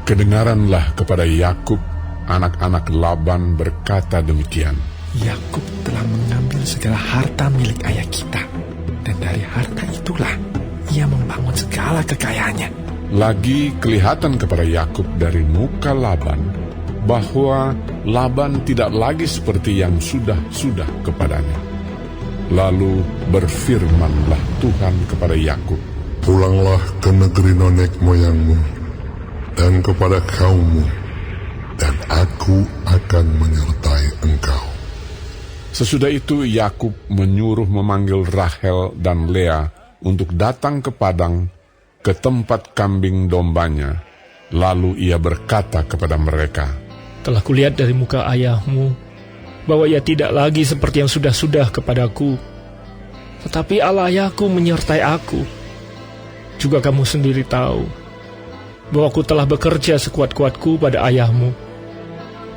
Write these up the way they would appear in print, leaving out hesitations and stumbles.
Kedengaranlah kepada Yakub, anak-anak Laban berkata demikian. Yakub telah mengambil segala harta milik ayah kita, dan dari harta itulah ia membangun segala kekayaannya. Lagi kelihatan kepada Yakub dari muka Laban bahwa Laban tidak lagi seperti yang sudah kepadanya. Lalu berfirmanlah Tuhan kepada Yakub, "Pulanglah ke negeri nenek moyangmu dan kepada kaummu, dan aku akan menyertai engkau." Sesudah itu Yakub menyuruh memanggil Rahel dan Lea untuk datang ke padang, ke tempat kambing dombanya. Lalu ia berkata kepada mereka, "Telah kulihat dari muka ayahmu bahwa ia tidak lagi seperti yang sudah kepadaku, tetapi Allah ayahku menyertai aku. Juga kamu sendiri tahu bahwa aku telah bekerja sekuat-kuatku pada ayahmu,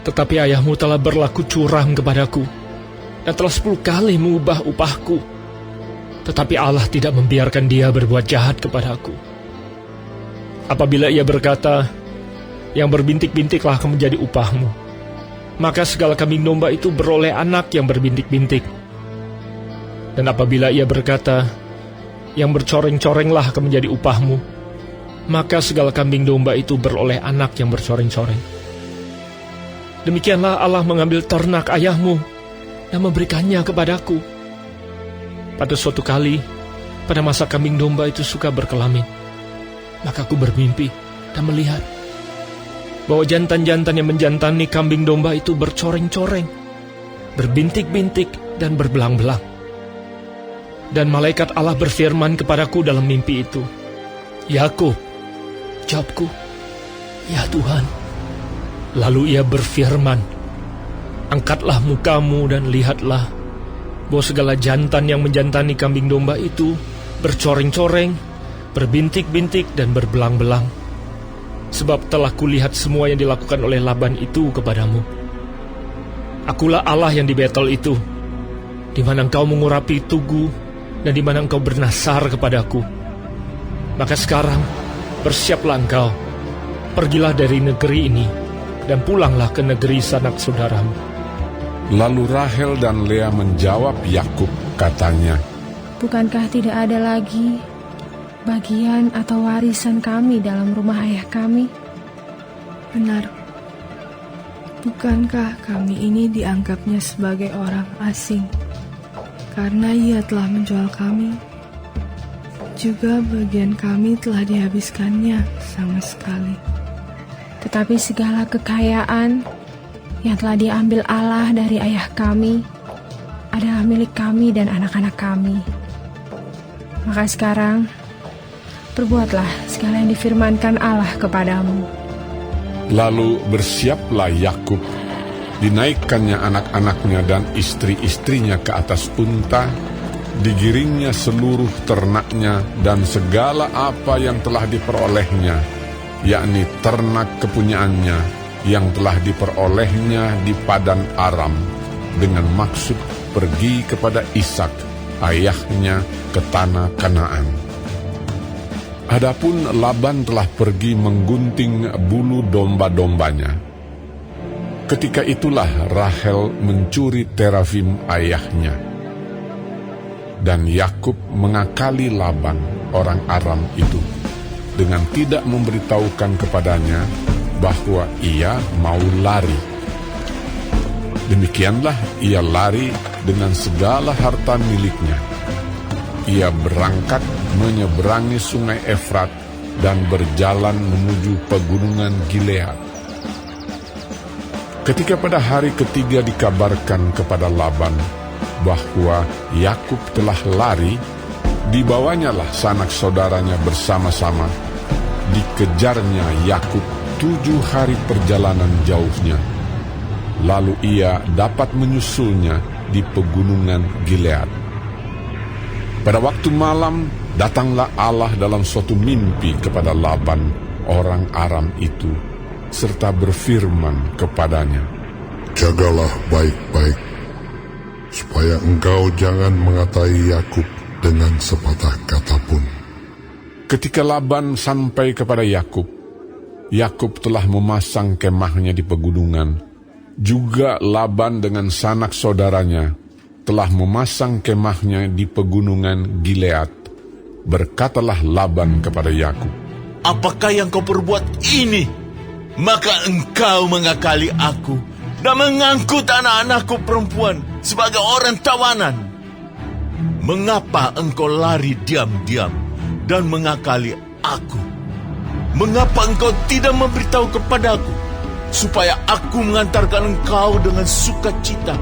tetapi ayahmu telah berlaku curang kepadaku dan telah 10 kali mengubah upahku. Tetapi Allah tidak membiarkan dia berbuat jahat kepadaku. Apabila ia berkata, 'Yang berbintik-bintiklah akan menjadi upahmu,' maka segala kambing domba itu beroleh anak yang berbintik-bintik. Dan apabila ia berkata, 'Yang bercoreng-corenglah akan menjadi upahmu,' maka segala kambing domba itu beroleh anak yang bercoreng-coreng. Demikianlah Allah mengambil ternak ayahmu dan memberikannya kepadaku. Pada suatu kali, pada masa kambing domba itu suka berkelamin, maka aku bermimpi dan melihat bahwa jantan-jantan yang menjantani kambing domba itu bercoreng-coreng, berbintik-bintik dan berbelang-belang. Dan malaikat Allah berfirman kepadaku dalam mimpi itu, 'Yakub.' Jawabku, 'Ya Tuhan.' Lalu ia berfirman, 'Angkatlah mukamu dan lihatlah bahwa segala jantan yang menjantani kambing domba itu bercoreng-coreng, berbintik-bintik dan berbelang-belang. Sebab telah kulihat semua yang dilakukan oleh Laban itu kepadamu. Akulah Allah yang di Betel itu, di mana engkau mengurapi tugu dan di mana engkau bernasar kepadaku. Maka sekarang bersiaplah engkau, pergilah dari negeri ini dan pulanglah ke negeri sanak saudaramu." Lalu Rahel dan Lea menjawab Yakub, katanya, "Bukankah tidak ada lagi bagian atau warisan kami dalam rumah ayah kami? Benar, bukankah kami ini dianggapnya sebagai orang asing, karena ia telah menjual kami? Juga bagian kami telah dihabiskannya sama sekali. Tetapi segala kekayaan yang telah diambil Allah dari ayah kami adalah milik kami dan anak-anak kami. Maka sekarang, perbuatlah segala yang difirmankan Allah kepadamu." Lalu bersiaplah Yakub, dinaikkannya anak-anaknya dan istri-istrinya ke atas unta, digiringnya seluruh ternaknya dan segala apa yang telah diperolehnya, yakni ternak kepunyaannya yang telah diperolehnya di Padan Aram, dengan maksud pergi kepada Ishak, ayahnya, ke tanah Kanaan. Adapun Laban telah pergi menggunting bulu domba-dombanya. Ketika itulah Rahel mencuri terafim ayahnya. Dan Yakub mengakali Laban, orang Aram itu, dengan tidak memberitahukan kepadanya bahwa ia mau lari. Demikianlah ia lari dengan segala harta miliknya. Ia berangkat menyeberangi sungai Efrat dan berjalan menuju pegunungan Gilead. Ketika pada hari ketiga dikabarkan kepada Laban bahwa Yakub telah lari, dibawanyalah sanak saudaranya bersama-sama. Dikejarnya Yakub 7 hari perjalanan jauhnya. Lalu ia dapat menyusulnya di pegunungan Gilead. Pada waktu malam, datanglah Allah dalam suatu mimpi kepada Laban, orang Aram itu, serta berfirman kepadanya, "Jagalah baik-baik, supaya engkau jangan mengatai Yakub dengan sepatah kata pun." Ketika Laban sampai kepada Yakub, Yakub telah memasang kemahnya di pegunungan. Juga Laban dengan sanak saudaranya telah memasang kemahnya di pegunungan Gilead. Berkatalah Laban kepada Yakub, "Apakah yang kau perbuat ini? Maka engkau mengakali aku dan mengangkut anak-anakku perempuan sebagai orang tawanan. Mengapa engkau lari diam-diam dan mengakali aku? Mengapa engkau tidak memberitahu kepadaku, supaya aku mengantarkan engkau dengan sukacita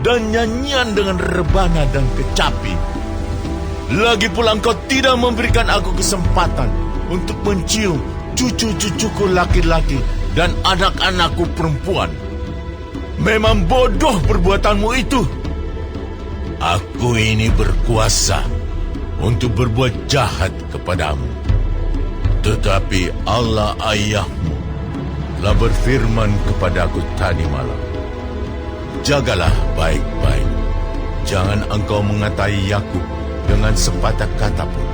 dan nyanyian dengan rebana dan kecapi? Lagi pula engkau tidak memberikan aku kesempatan untuk mencium cucu-cucuku laki-laki dan anak-anakku perempuan. Memang bodoh perbuatanmu itu. Aku ini berkuasa untuk berbuat jahat kepadamu. Tetapi Allah ayahmu telah berfirman kepadaku tadi malam, jagalah baik-baik. Jangan engkau mengatai Yakub dengan sepatah kata pun.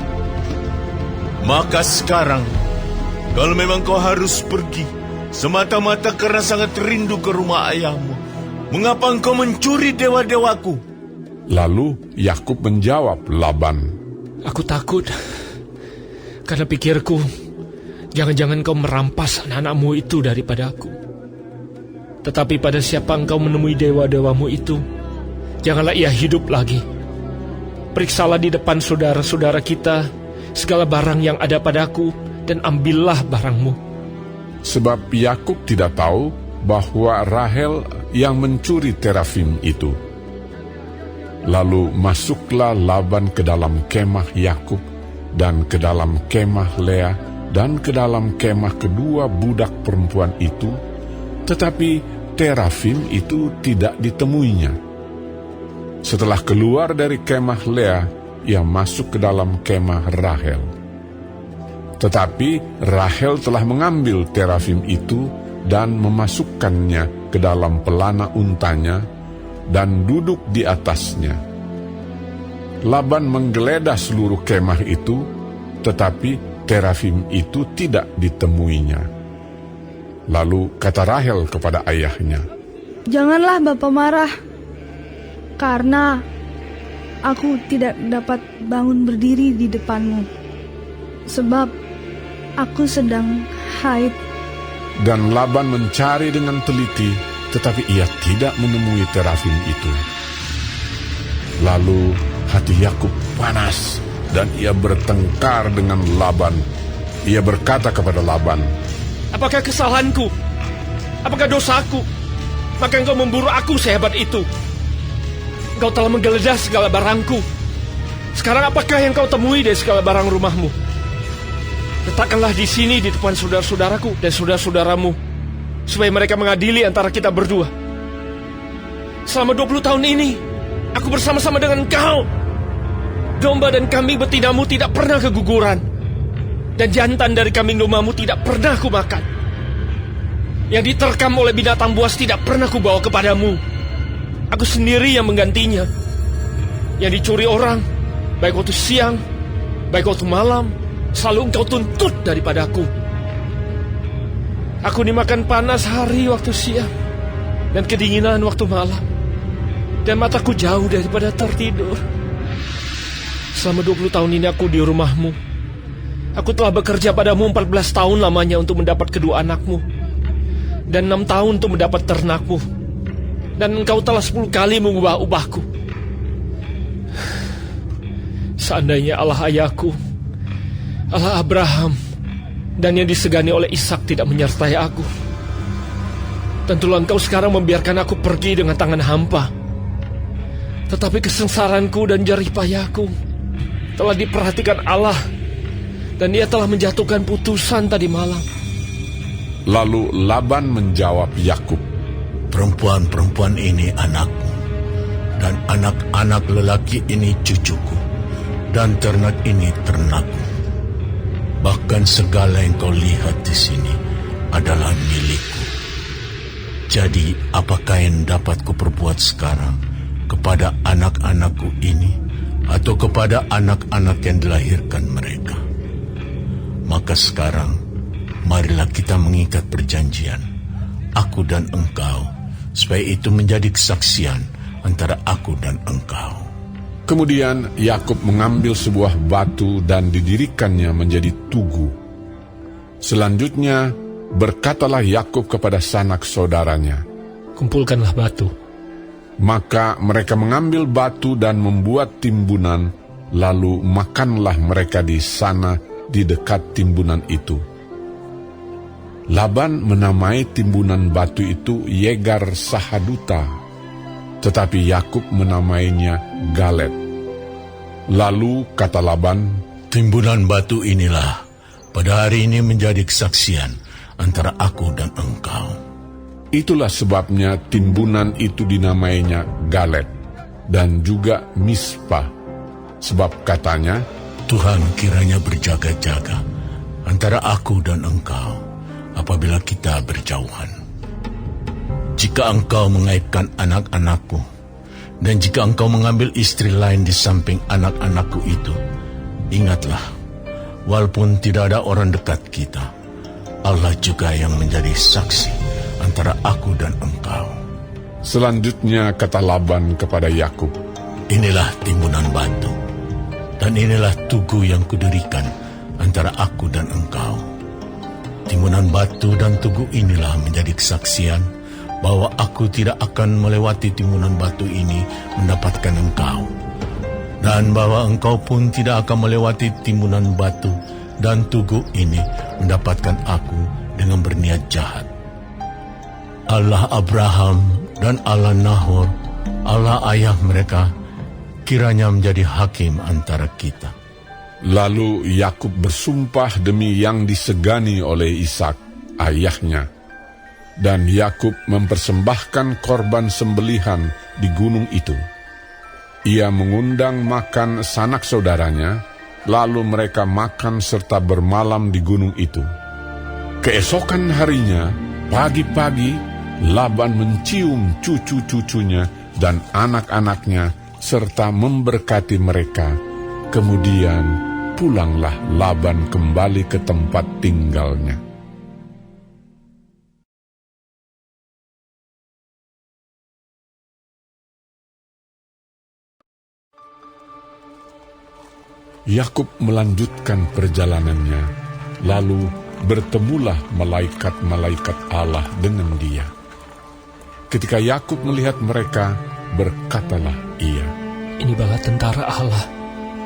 Maka sekarang, kalau memang kau harus pergi semata-mata karena sangat rindu ke rumah ayahmu, mengapa engkau mencuri dewa-dewaku?" Lalu Yakub menjawab Laban, Aku takut, karena pikirku, jangan-jangan kau merampas anak-anakmu itu daripada aku. Tetapi pada siapa engkau menemui dewa-dewamu itu, janganlah ia hidup lagi. Periksalah di depan saudara-saudara kita segala barang yang ada padaku, dan ambillah barangmu. sebab Yakub tidak tahu bahwa Rahel yang mencuri terafim itu. Lalu masuklah Laban ke dalam kemah Yakub dan ke dalam kemah Lea dan ke dalam kemah kedua budak perempuan itu, tetapi terafim itu tidak ditemuinya. Setelah keluar dari kemah Lea, ia masuk ke dalam kemah Rahel. Tetapi Rahel telah mengambil terafim itu dan memasukkannya ke dalam pelana untanya dan duduk di atasnya. Laban menggeledah seluruh kemah itu, tetapi terafim itu tidak ditemuinya. Lalu kata Rahel kepada ayahnya, "Janganlah Bapa marah, karena aku tidak dapat bangun berdiri di depanmu, sebab aku sedang haid." Dan Laban mencari dengan teliti, tetapi ia tidak menemui terafim itu. Lalu hati Yakub panas, dan ia bertengkar dengan Laban. Ia berkata kepada Laban, Apakah kesalahanku? Apakah dosaku? Maka engkau memburu aku sehebat itu. Engkau telah menggeledah segala barangku. Sekarang apakah yang kau temui dari segala barang rumahmu? Letakkanlah di sini di depan saudara-saudaraku dan saudara-saudaramu, supaya mereka mengadili antara kita berdua. Selama 20 tahun ini, aku bersama-sama dengan engkau. Domba dan kambing betinamu tidak pernah keguguran, dan jantan dari kambing dombamu tidak pernah kumakan. Yang diterkam oleh binatang buas tidak pernah kubawa kepadamu. Aku sendiri yang menggantinya. Yang dicuri orang, baik waktu siang, baik waktu malam, selalu engkau tuntut daripadaku. Aku dimakan panas hari waktu siang, dan kedinginan waktu malam, dan mataku jauh daripada tertidur. Selama 20 tahun ini aku di rumahmu. Aku telah bekerja padamu 14 tahun lamanya untuk mendapat kedua anakmu, dan 6 tahun untuk mendapat ternakmu, dan engkau telah 10 kali mengubah upahku. Seandainya Allah ayahku, Allah Abraham, dan yang disegani oleh Ishak tidak menyertai aku, tentulah engkau sekarang membiarkan aku pergi dengan tangan hampa. Tetapi kesengsaranku dan jerih payahku telah diperhatikan Allah, dan Ia telah menjatuhkan putusan tadi malam. Lalu Laban menjawab Yakub, Perempuan-perempuan ini anakku, dan anak-anak lelaki ini cucuku, dan ternak ini ternakku. Bahkan segala yang kau lihat di sini adalah milikku. Jadi apakah yang dapat kuperbuat sekarang kepada anak-anakku ini, atau kepada anak-anak yang dilahirkan mereka? Maka sekarang marilah kita mengikat perjanjian, aku dan engkau, supaya itu menjadi kesaksian antara aku dan engkau. Kemudian Yakub mengambil sebuah batu dan didirikannya menjadi tugu. Selanjutnya berkatalah Yakub kepada sanak saudaranya, Kumpulkanlah batu. maka mereka mengambil batu dan membuat timbunan, lalu makanlah mereka di sana di dekat timbunan itu. Laban menamai timbunan batu itu Yegar Sahaduta, tetapi Yakub menamainya Galet. Lalu kata Laban, Timbunan batu inilah pada hari ini menjadi kesaksian antara aku dan engkau. itulah sebabnya timbunan itu dinamainya Galet dan juga Mispa, sebab katanya, Tuhan kiranya berjaga-jaga antara aku dan engkau apabila kita berjauhan. Jika engkau mengaibkan anak-anakku, dan jika engkau mengambil istri lain di samping anak-anakku itu, ingatlah, walaupun tidak ada orang dekat kita, Allah juga yang menjadi saksi antara aku dan engkau. Selanjutnya kata Laban kepada Yakub, Inilah timbunan batu, dan inilah tugu yang kudirikan antara aku dan engkau. Timbunan batu dan tugu inilah menjadi kesaksian bahwa aku tidak akan melewati timbunan batu ini mendapatkan engkau, dan bahwa engkau pun tidak akan melewati timbunan batu dan tugu ini mendapatkan aku dengan berniat jahat. Allah Abraham dan Allah Nahor, Allah ayah mereka, kiranya menjadi hakim antara kita. Lalu Yakub bersumpah demi yang disegani oleh Ishak, ayahnya. Dan Yakub mempersembahkan korban sembelihan di gunung itu. Ia mengundang makan sanak saudaranya, lalu mereka makan serta bermalam di gunung itu. Keesokan harinya, pagi-pagi, Laban mencium cucu-cucunya dan anak-anaknya serta memberkati mereka. Kemudian pulanglah Laban kembali ke tempat tinggalnya. Yakub melanjutkan perjalanannya, lalu bertemulah malaikat-malaikat Allah dengan dia. Ketika Yakub melihat mereka, berkatalah ia, Ini bala tentara Allah.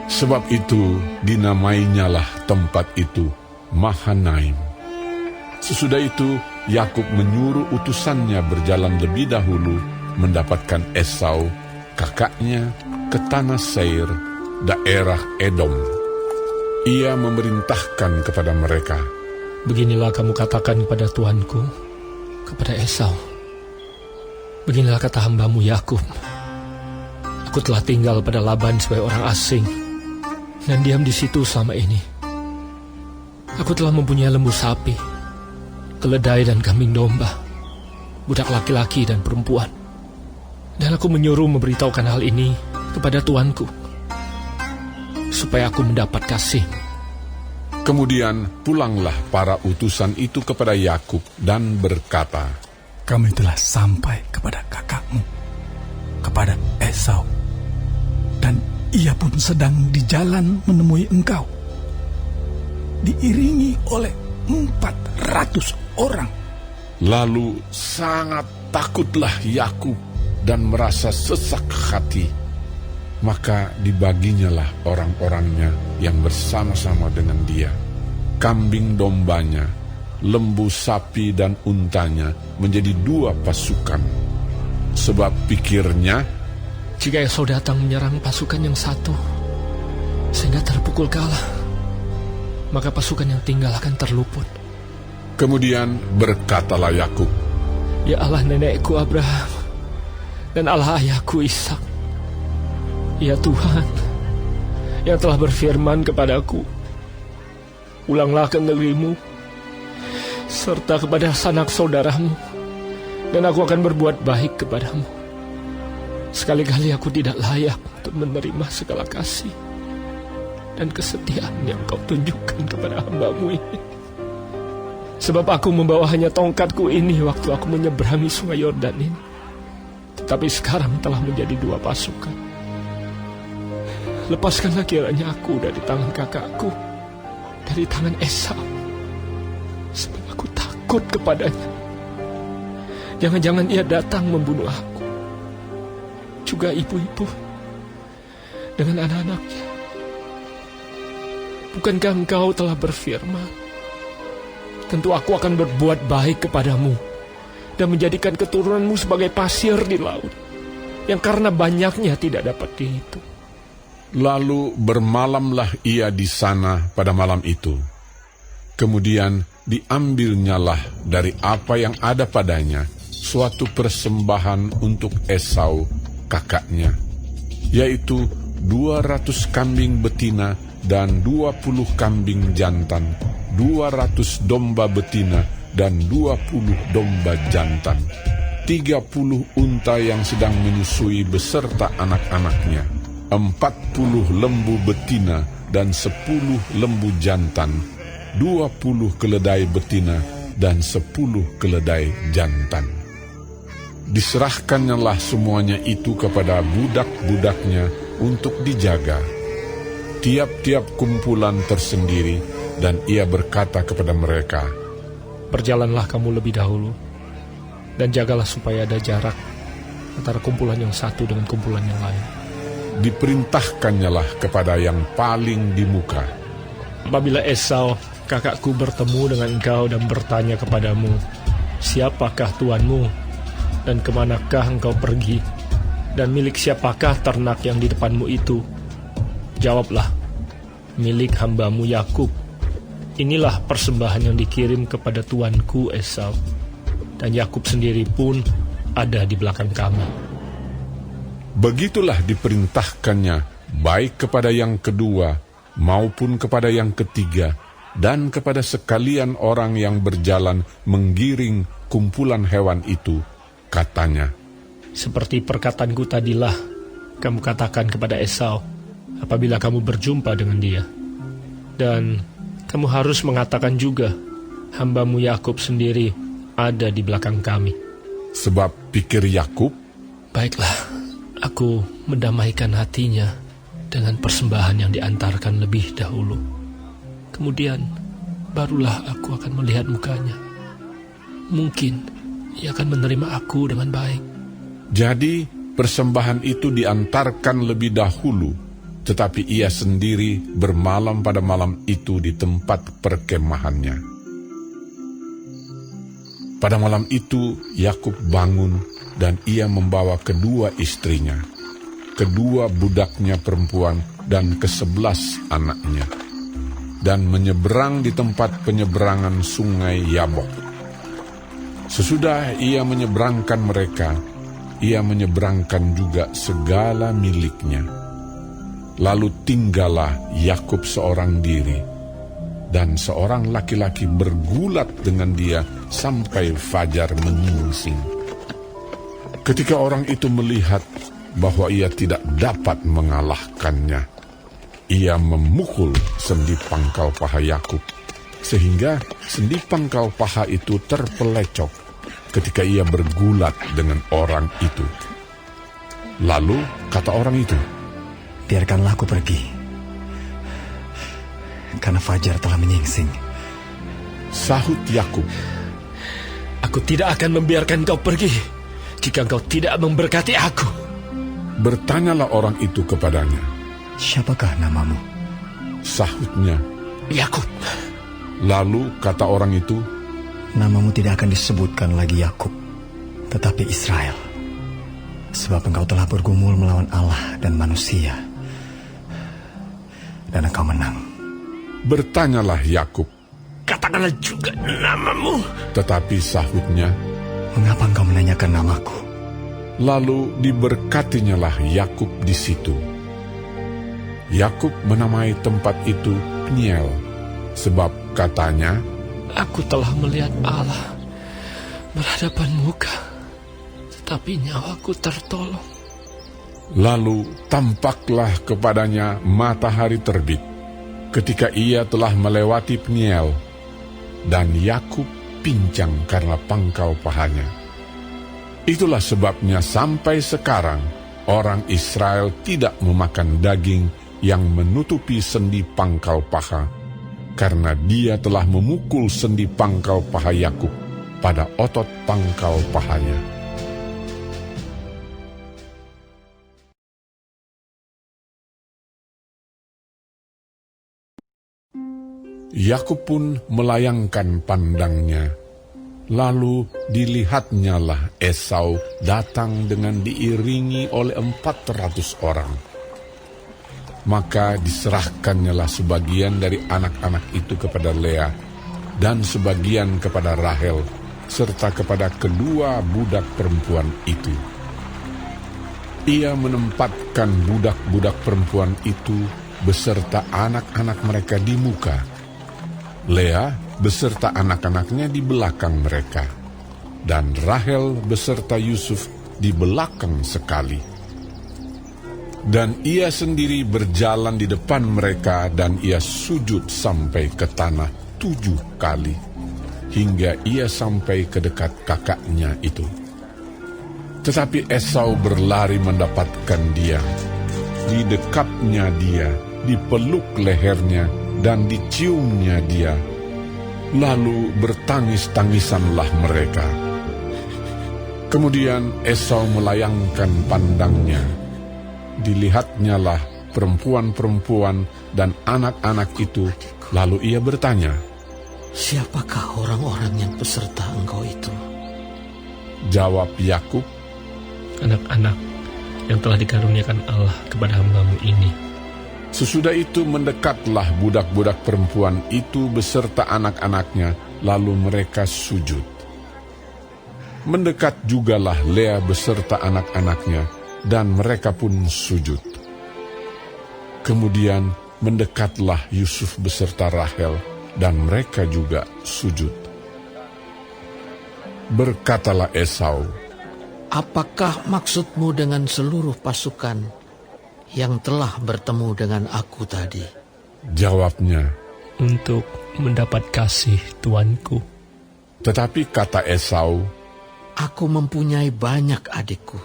sebab itu dinamainyalah tempat itu Mahanaim. Sesudah itu Yakub menyuruh utusannya berjalan lebih dahulu mendapatkan Esau, kakaknya, ke tanah Seir, daerah Edom. Ia memerintahkan kepada mereka, Beginilah kamu katakan kepada tuanku, kepada Esau. Beginilah kata hambamu Yakub. Aku telah tinggal pada Laban sebagai orang asing dan diam di situ selama ini. Aku telah mempunyai lembu sapi, keledai dan kambing domba, budak laki-laki dan perempuan. Dan aku menyuruh memberitahukan hal ini kepada tuanku, supaya aku mendapat kasih. kemudian pulanglah para utusan itu kepada Yakub dan berkata, Kami telah sampai kepada kakakmu, kepada Esau, dan ia pun sedang di jalan menemui engkau, diiringi oleh 400 orang. Lalu sangat takutlah Yakub dan merasa sesak hati. Maka dibaginyalah orang-orangnya yang bersama-sama dengan dia, kambing dombanya, lembu sapi dan untanya menjadi 2 pasukan. Sebab pikirnya, Jika Esau datang menyerang pasukan yang satu, sehingga terpukul kalah, maka pasukan yang tinggal akan terluput. kemudian berkatalah Yakub, Ya Allah nenekku Abraham, dan Allah ayahku Ishak, ya Tuhan, yang telah berfirman kepadaku, Pulanglah ke negerimu, serta kepada sanak saudaramu, dan aku akan berbuat baik kepadamu. Sekali-kali aku tidak layak untuk menerima segala kasih dan kesetiaan yang kau tunjukkan kepada hambamu ini. Sebab aku membawa hanya tongkatku ini waktu aku menyeberangi sungai Yordan ini. Tetapi sekarang telah menjadi 2 pasukan. Lepaskanlah kiranya aku dari tangan kakakku, dari tangan Esau. Sebab aku takut kepadanya. Jangan-jangan ia datang membunuh aku. Juga ibu-ibu dengan anak-anaknya. Bukankah engkau telah berfirman, tentu aku akan berbuat baik kepadamu dan menjadikan keturunanmu sebagai pasir di laut, yang karena banyaknya tidak dapat dihitung. Lalu bermalamlah ia di sana pada malam itu. Kemudian diambilnyalah dari apa yang ada padanya suatu persembahan untuk Esau kakaknya, yaitu 200 kambing betina dan 20 kambing jantan, 200 domba betina dan 20 domba jantan, 30 unta yang sedang menyusui beserta anak-anaknya, 40 lembu betina dan 10 lembu jantan, 20 keledai betina dan 10 keledai jantan. Diserahkannyalah semuanya itu kepada budak-budaknya untuk dijaga, tiap-tiap kumpulan tersendiri, dan ia berkata kepada mereka, Berjalanlah kamu lebih dahulu, dan jagalah supaya ada jarak antara kumpulan yang satu dengan kumpulan yang lain. Diperintahkannyalah kepada yang paling di muka. Apabila Esau, kakakku, bertemu dengan engkau dan bertanya kepadamu, siapakah tuanmu? Dan kemanakah engkau pergi? Dan milik siapakah ternak yang di depanmu itu? Jawablah, milik hambamu Yakub. Inilah persembahan yang dikirim kepada tuanku Esau. Dan Yakub sendiri pun ada di belakang kami. Begitulah diperintahkannya, baik kepada yang kedua maupun kepada yang ketiga, dan kepada sekalian orang yang berjalan menggiring kumpulan hewan itu. Katanya, Seperti perkataanku tadilah, kamu katakan kepada Esau apabila kamu berjumpa dengan dia. Dan kamu harus mengatakan juga, hambamu Yakub sendiri ada di belakang kami. sebab pikir Yakub, Baiklah, aku mendamaikan hatinya dengan persembahan yang diantarkan lebih dahulu. Kemudian barulah aku akan melihat mukanya. Mungkin ia akan menerima aku dengan baik. jadi persembahan itu diantarkan lebih dahulu, tetapi ia sendiri bermalam pada malam itu di tempat perkemahannya. Pada malam itu Yakub bangun dan ia membawa kedua istrinya, kedua budaknya perempuan dan ke-11 anaknya, dan menyeberang di tempat penyeberangan sungai Yabok. Sesudah ia menyeberangkan mereka, ia menyeberangkan juga segala miliknya. Lalu tinggallah Yakub seorang diri, dan seorang laki-laki bergulat dengan dia sampai fajar menyingsing. Ketika orang itu melihat bahwa ia tidak dapat mengalahkannya, ia memukul sendi pangkal paha Yakub, sehingga sendi pangkal paha itu terpelecok ketika ia bergulat dengan orang itu. Lalu kata orang itu, Biarkanlah aku pergi, karena fajar telah menyingsing. Sahut Yakub, Aku tidak akan membiarkan kau pergi jika engkau tidak memberkati aku. Bertanyalah orang itu kepadanya. Siapakah namamu? Sahutnya. Yakub. Lalu kata orang itu, Namamu tidak akan disebutkan lagi Yakub, tetapi Israel, sebab engkau telah bergumul melawan Allah dan manusia, dan engkau menang. Bertanyalah Yakub, Katakanlah juga namamu. tetapi sahutnya. Mengapa engkau menanyakan namaku? Lalu diberkatinyalah Yakub di situ. Yakub menamai tempat itu Peniel, sebab katanya, Aku telah melihat Allah berhadapan muka, tetapi nyawaku tertolong. Lalu tampaklah kepadanya matahari terbit ketika ia telah melewati Peniel. dan Yakub pincang karena pangkal pahanya. Itulah sebabnya sampai sekarang orang Israel tidak memakan daging yang menutupi sendi pangkal paha, karena dia telah memukul sendi pangkal paha Yakub pada otot pangkal pahanya. Yakub pun melayangkan pandangnya, lalu dilihatnyalah Esau datang dengan diiringi oleh 400 orang. Maka diserahkannyalah sebagian dari anak-anak itu kepada Lea, dan sebagian kepada Rahel, serta kepada kedua budak perempuan itu. Ia menempatkan budak-budak perempuan itu beserta anak-anak mereka di muka, Lea beserta anak-anaknya di belakang mereka, dan Rahel beserta Yusuf di belakang sekali. Dan ia sendiri berjalan di depan mereka, dan ia sujud sampai ke tanah 7 kali, hingga ia sampai ke dekat kakaknya itu. Tetapi Esau berlari mendapatkan dia, didekapnya dia, dipeluk lehernya, dan diciumnya dia. Lalu bertangis-tangisanlah mereka. Kemudian Esau melayangkan pandangnya. Dilihatnyalah perempuan-perempuan dan anak-anak itu, lalu ia bertanya, "Siapakah orang-orang yang peserta engkau itu?" Jawab Yakub, "Anak-anak yang telah dikaruniakan Allah kepada hamba-Mu ini." Sesudah itu mendekatlah budak-budak perempuan itu beserta anak-anaknya, lalu mereka sujud. Mendekat jugalah Lea beserta anak-anaknya, dan mereka pun sujud. Kemudian mendekatlah Yusuf beserta Rahel, dan mereka juga sujud. Berkatalah Esau, "Apakah maksudmu dengan seluruh pasukan yang telah bertemu dengan aku tadi?" Jawabnya, "Untuk mendapat kasih tuanku." Tetapi kata Esau, "Aku mempunyai banyak adikku.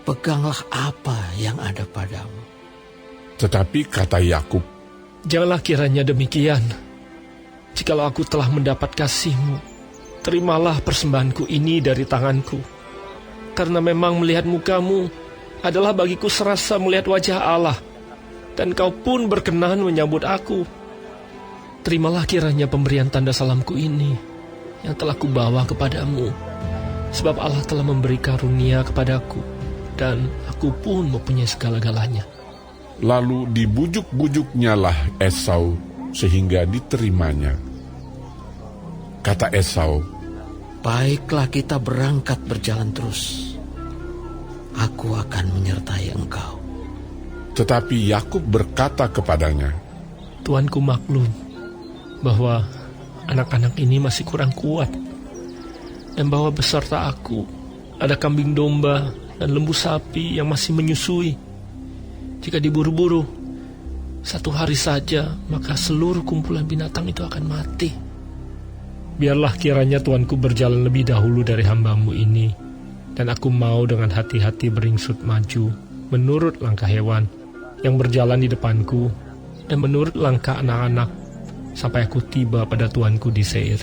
Peganglah apa yang ada padamu." Tetapi kata Yakub, "Janganlah kiranya demikian. Jikalau aku telah mendapat kasih-Mu, terimalah persembahanku ini dari tanganku. Karena memang melihat muka-Mu adalah bagiku serasa melihat wajah Allah, dan Kau pun berkenan menyambut aku. Terimalah kiranya pemberian tanda salamku ini yang telah kubawa kepadamu, sebab Allah telah memberi karunia kepadaku, dan aku pun mempunyai segala-galanya." Lalu dibujuk-bujuknyalah Esau sehingga diterimanya. Kata Esau, "Baiklah, kita berangkat berjalan terus. Aku akan menyertai engkau." Tetapi Yakub berkata kepadanya, "Tuanku maklum bahwa anak-anak ini masih kurang kuat, dan bahwa beserta aku ada kambing domba dan lembu sapi yang masih menyusui. Jika diburu-buru 1 hari saja, maka seluruh kumpulan binatang itu akan mati. Biarlah kiranya tuanku berjalan lebih dahulu dari hamba-Mu ini, dan aku mau dengan hati-hati beringsut maju menurut langkah hewan yang berjalan di depanku, dan menurut langkah anak-anak, sampai aku tiba pada tuanku di Seir."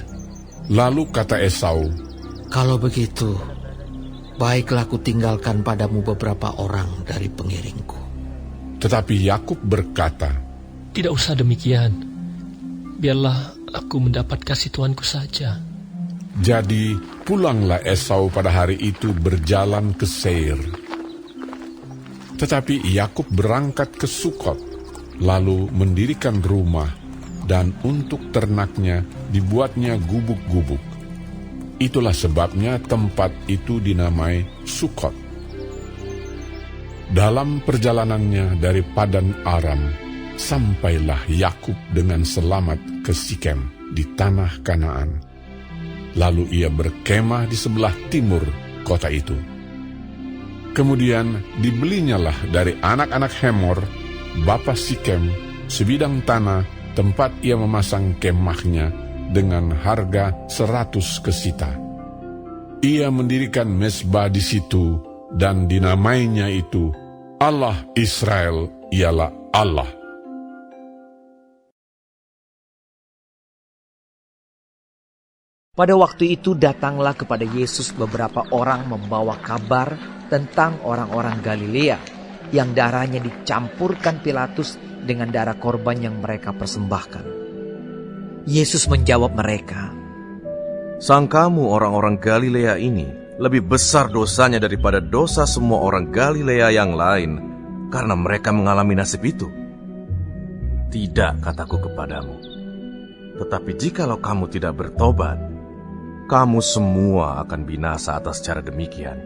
Lalu kata Esau, "Kalau begitu, baiklah ku tinggalkan padamu beberapa orang dari pengiringku." Tetapi Yakub berkata, "Tidak usah demikian. Biarlah aku mendapat kasih tuanku saja." Jadi pulanglah Esau pada hari itu berjalan ke Seir. Tetapi Yakub berangkat ke Sukot, lalu mendirikan rumah, dan untuk ternaknya dibuatnya gubuk-gubuk. Itulah sebabnya tempat itu dinamai Sukot. Dalam perjalanannya dari Padan Aram, sampailah Yakub dengan selamat ke Sikem di tanah Kanaan. Lalu ia berkemah di sebelah timur kota itu. Kemudian dibelinyalah dari anak-anak Hemor, bapa Sikem, sebidang tanah tempat ia memasang kemahnya dengan harga 100 kesita. Ia mendirikan mezbah di situ dan dinamainya itu Allah Israel ialah Allah. Pada waktu itu datanglah kepada Yesus beberapa orang membawa kabar tentang orang-orang Galilea yang darahnya dicampurkan Pilatus dengan darah korban yang mereka persembahkan. Yesus menjawab mereka, "Sangkamu orang-orang Galilea ini lebih besar dosanya daripada dosa semua orang Galilea yang lain karena mereka mengalami nasib itu? Tidak, kataku kepadamu. Tetapi jikalau kamu tidak bertobat, kamu semua akan binasa atas cara demikian.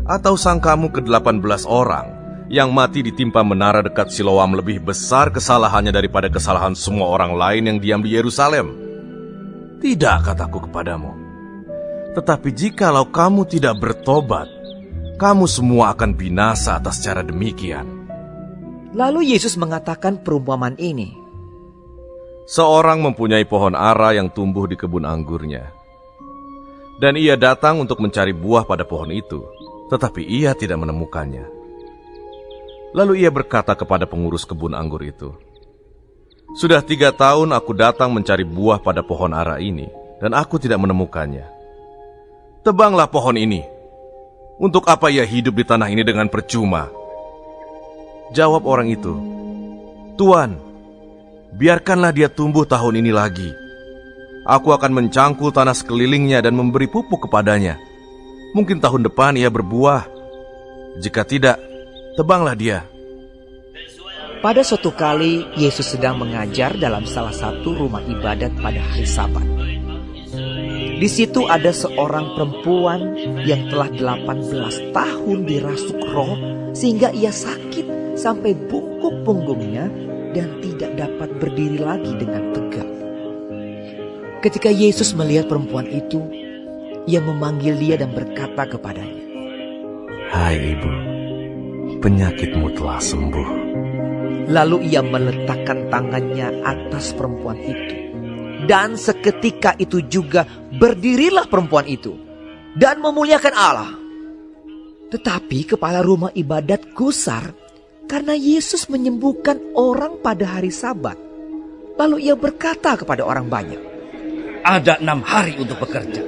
Atau sangkamu ke-18 orang yang mati ditimpa menara dekat Siloam lebih besar kesalahannya daripada kesalahan semua orang lain yang diam di Yerusalem? Tidak, kataku kepadamu. Tetapi jikalau kamu tidak bertobat, kamu semua akan binasa atas cara demikian." Lalu Yesus mengatakan perumpamaan ini. Seorang mempunyai pohon ara yang tumbuh di kebun anggurnya. Dan ia datang untuk mencari buah pada pohon itu, tetapi ia tidak menemukannya. Lalu ia berkata kepada pengurus kebun anggur itu, "Sudah 3 tahun aku datang mencari buah pada pohon ara ini, dan aku tidak menemukannya. Tebanglah pohon ini. Untuk apa ia hidup di tanah ini dengan percuma?" Jawab orang itu, "Tuan, biarkanlah dia tumbuh tahun ini lagi. Aku akan mencangkul tanah sekelilingnya dan memberi pupuk kepadanya. Mungkin tahun depan ia berbuah. Jika tidak, tebanglah dia." Pada suatu kali, Yesus sedang mengajar dalam salah satu rumah ibadat pada hari Sabat. Di situ ada seorang perempuan yang telah 18 tahun dirasuk roh sehingga ia sakit sampai bungkuk punggungnya dan tidak dapat berdiri lagi dengan tegak. Ketika Yesus melihat perempuan itu, ia memanggil dia dan berkata kepadanya, "Hai ibu, penyakitmu telah sembuh." Lalu ia meletakkan tangannya atas perempuan itu. Dan seketika itu juga berdirilah perempuan itu dan memuliakan Allah. Tetapi kepala rumah ibadat gusar karena Yesus menyembuhkan orang pada hari Sabat. Lalu ia berkata kepada orang banyak, "Ada 6 hari untuk bekerja.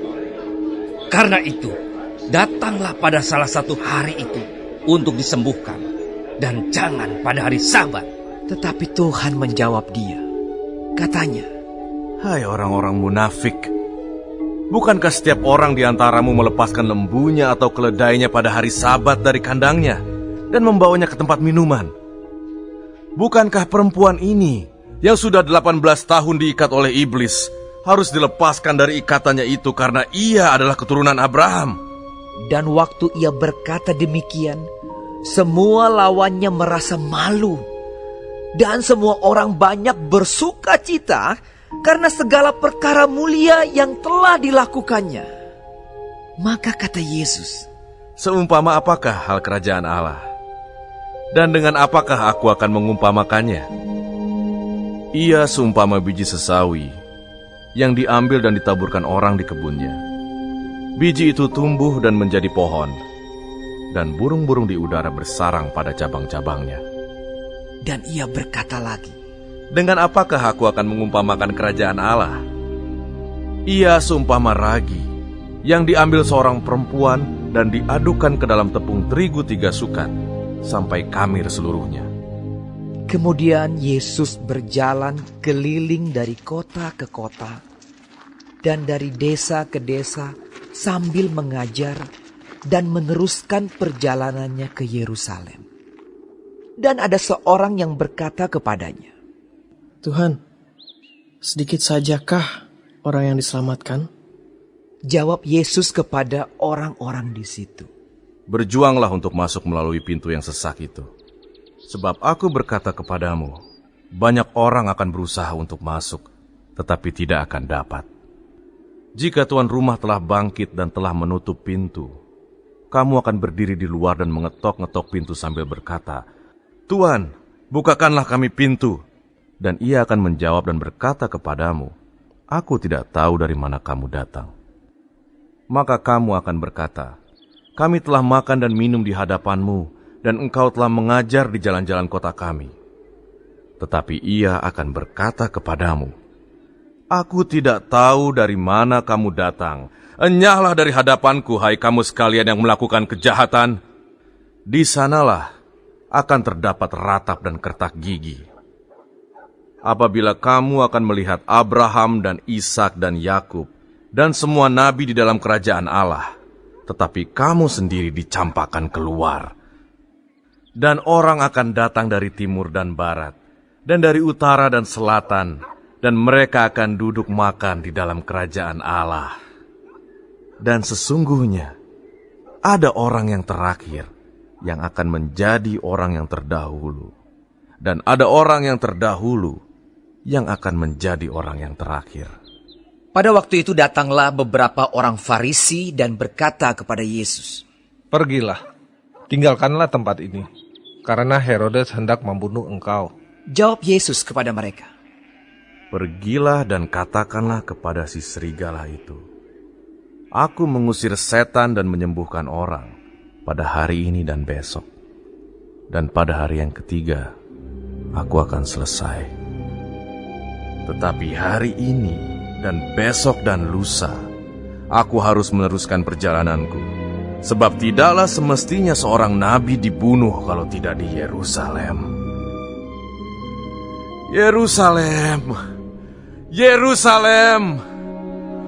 Karena itu, datanglah pada salah satu hari itu untuk disembuhkan, dan jangan pada hari Sabat." Tetapi Tuhan menjawab dia. Katanya, "Hai orang-orang munafik, bukankah setiap orang di antaramu melepaskan lembunya atau keledainya pada hari Sabat dari kandangnya dan membawanya ke tempat minuman? Bukankah perempuan ini yang sudah 18 tahun diikat oleh iblis harus dilepaskan dari ikatannya itu karena ia adalah keturunan Abraham?" Dan waktu ia berkata demikian, semua lawannya merasa malu. Dan semua orang banyak bersuka cita karena segala perkara mulia yang telah dilakukannya. Maka kata Yesus, "Seumpama apakah hal kerajaan Allah? Dan dengan apakah aku akan mengumpamakannya? Ia seumpama biji sesawi yang diambil dan ditaburkan orang di kebunnya. Biji itu tumbuh dan menjadi pohon, dan burung-burung di udara bersarang pada cabang-cabangnya." Dan ia berkata lagi, "Dengan apakah aku akan mengumpamakan kerajaan Allah? Ia seumpama ragi yang diambil seorang perempuan dan diadukan ke dalam tepung terigu 3 sukat sampai kamir seluruhnya." Kemudian Yesus berjalan keliling dari kota ke kota dan dari desa ke desa sambil mengajar dan meneruskan perjalanannya ke Yerusalem. Dan ada seorang yang berkata kepadanya, "Tuhan, sedikit sajakah orang yang diselamatkan?" Jawab Yesus kepada orang-orang di situ, "Berjuanglah untuk masuk melalui pintu yang sesak itu. Sebab aku berkata kepadamu, banyak orang akan berusaha untuk masuk, tetapi tidak akan dapat. Jika tuan rumah telah bangkit dan telah menutup pintu, kamu akan berdiri di luar dan mengetok-ngetok pintu sambil berkata, 'Tuan, bukakanlah kami pintu.' Dan ia akan menjawab dan berkata kepadamu, Aku tidak tahu dari mana kamu datang. Maka kamu akan berkata, Kami telah makan dan minum di hadapanmu, dan engkau telah mengajar di jalan-jalan kota kami. Tetapi ia akan berkata kepadamu, Aku tidak tahu dari mana kamu datang. Enyahlah dari hadapanku, hai kamu sekalian yang melakukan kejahatan. Di sanalah akan terdapat ratap dan kertak gigi. Apabila kamu akan melihat Abraham dan Ishak dan Yakub dan semua nabi di dalam kerajaan Allah, tetapi kamu sendiri dicampakkan keluar. Dan orang akan datang dari timur dan barat, dan dari utara dan selatan, dan mereka akan duduk makan di dalam kerajaan Allah. Dan sesungguhnya ada orang yang terakhir yang akan menjadi orang yang terdahulu, dan ada orang yang terdahulu yang akan menjadi orang yang terakhir. Pada waktu itu datanglah beberapa orang Farisi dan berkata kepada Yesus, Pergilah, tinggalkanlah tempat ini, karena Herodes hendak membunuh engkau. Jawab Yesus kepada mereka, Pergilah dan katakanlah kepada si serigala itu, Aku mengusir setan dan menyembuhkan orang pada hari ini dan besok. Dan pada hari yang ketiga, aku akan selesai. Tetapi hari ini dan besok dan lusa, aku harus meneruskan perjalananku. Sebab tidaklah semestinya seorang nabi dibunuh kalau tidak di Yerusalem. Yerusalem, Yerusalem,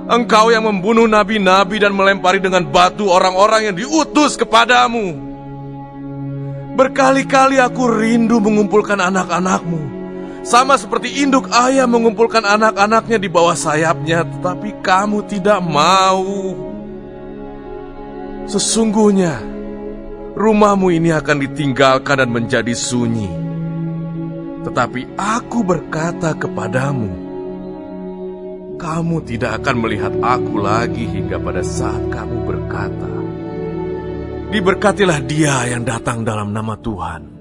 engkau yang membunuh nabi-nabi dan melempari dengan batu orang-orang yang diutus kepadamu. Berkali-kali aku rindu mengumpulkan anak-anakmu, sama seperti induk ayah mengumpulkan anak-anaknya di bawah sayapnya, tetapi kamu tidak mau. Sesungguhnya, rumahmu ini akan ditinggalkan dan menjadi sunyi. Tetapi aku berkata kepadamu, kamu tidak akan melihat aku lagi hingga pada saat kamu berkata, Diberkatilah dia yang datang dalam nama Tuhan.